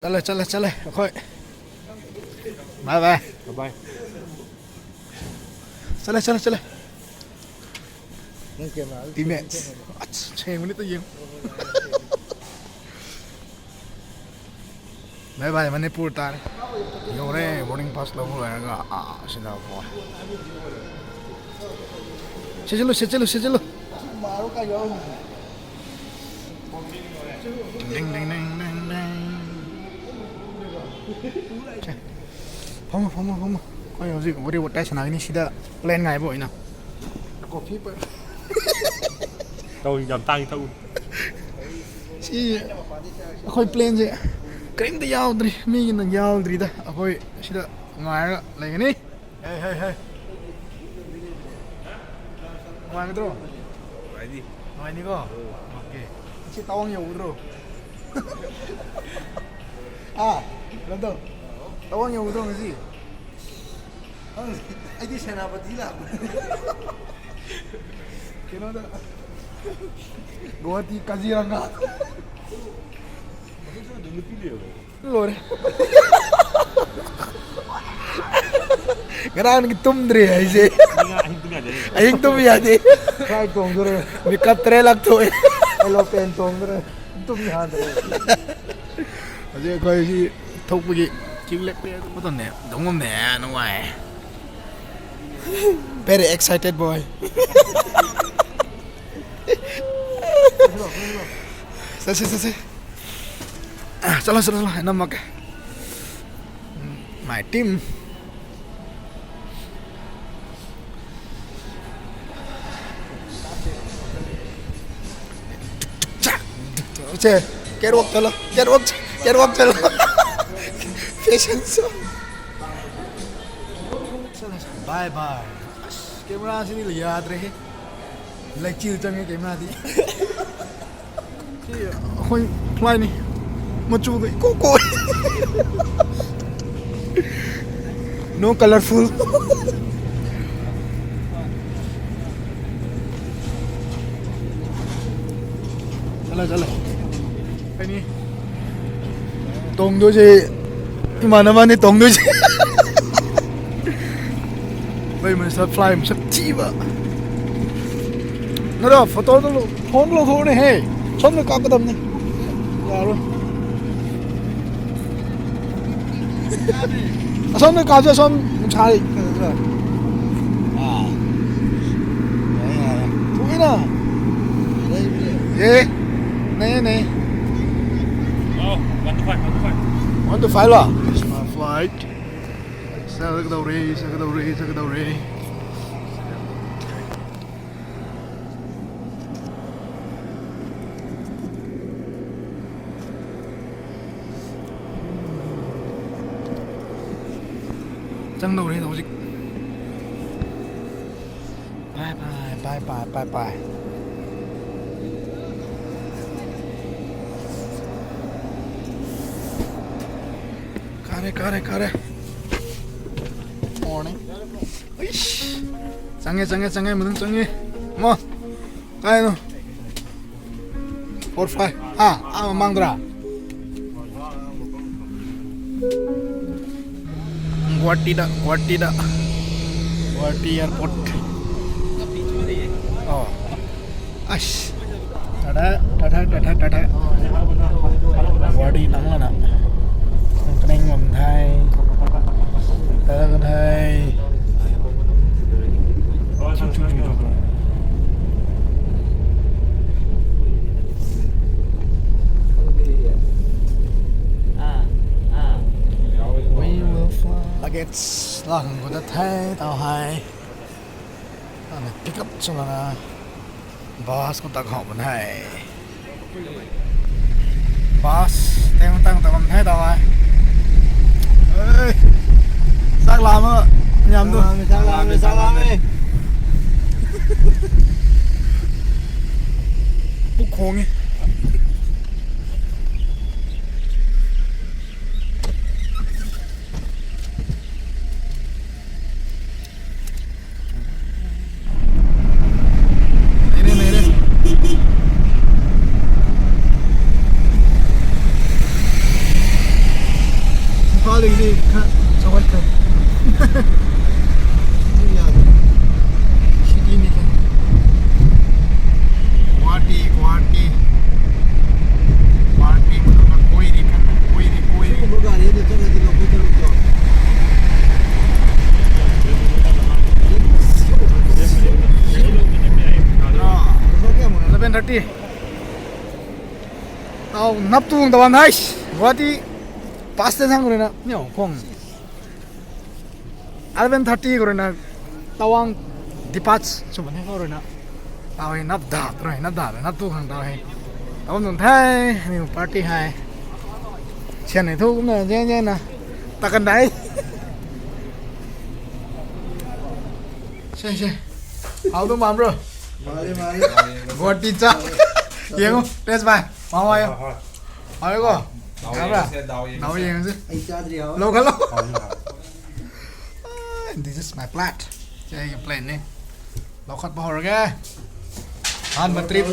चले अखोई bye bye bye चले nâng kèm là teammates xem cái tới dương bye bye Manipur ta yo re boarding pass lo ho ga sina ko se chalo मारो का यो ding phom coi gì cũng đi một tay sẵn này xí lên ngày bội nào coffee पर tôi nhầm tay thôi xí khôi plane gì cái gì yao đi mi cái yao đi đó khôi xí đó ngoài đó lấy cái này hey ngoài cái đó ngoài đi có ok xí tao nhiều rồi à lần đầu tao nhiều rồi cái gì anh đi सेनापति là Kinoda Guwahati Kaziranga Lore Karang tum dre aise Aying tum yade काय तोंग रे Mikap tre lag to एलो पेन तोंग रे तुम यहाँ रे Aje koi si thok bagi chiglek pe ko ton ne dongom ne no wai Very excited boy Se Salah nama ke my team get walk chalo patience bye camera sini lihat reh like chill change camera di khoi fly ni machu goi koko no colorful चला ini tongdo je mana tongdo je bây mình sẽ fly một sắc chi vậy nó đó photo nó phone lo thôi này hey son nó có cái tầm này là luôn son nó có cho son chả đi à thôi nè yeah này want to fly là smart flight sao cái đầu đi Trăng đầu đi đâu dịch bye Kare morning ish Canggih menung canggih mo kayak no 45 Mangdra Guwahati airport oh ash tada Guwahati nang lah nak Kening ngom thai ta thai we will fly luggage lang của ta thai tàu hai pick up cho là boss của ta học bên này boss tăng tàu bên thai tàu hai ơi xác làm á nhầm thôi sao làm đi bút khôn ấy Paling di Sobat ke Sini kan Guwahati menurut Koiri kan Koiri Bukan ini tuh nanti lo betul betul. Besoknya mau 11:30 Tao naptung tawan hais Guwahati Pasta sang kore na nyo kong 11:30 kore na Tawang departs Coba nih kore na Tao nap tu kang tao Tao nung thai Ni party hai Chen này thu cũng là dễ nè Ta cần đấy Xe Hào tung bám rồi mari. Guwahati cha Yên không? Let's buy Mau ai không? Hỏi có? Cảm ra Đâu yên chứ Anh cha đi hả? Lâu khá lâu This is my plat Chơi cái plane này Lâu khát bỏ rồi kìa Ăn mà trip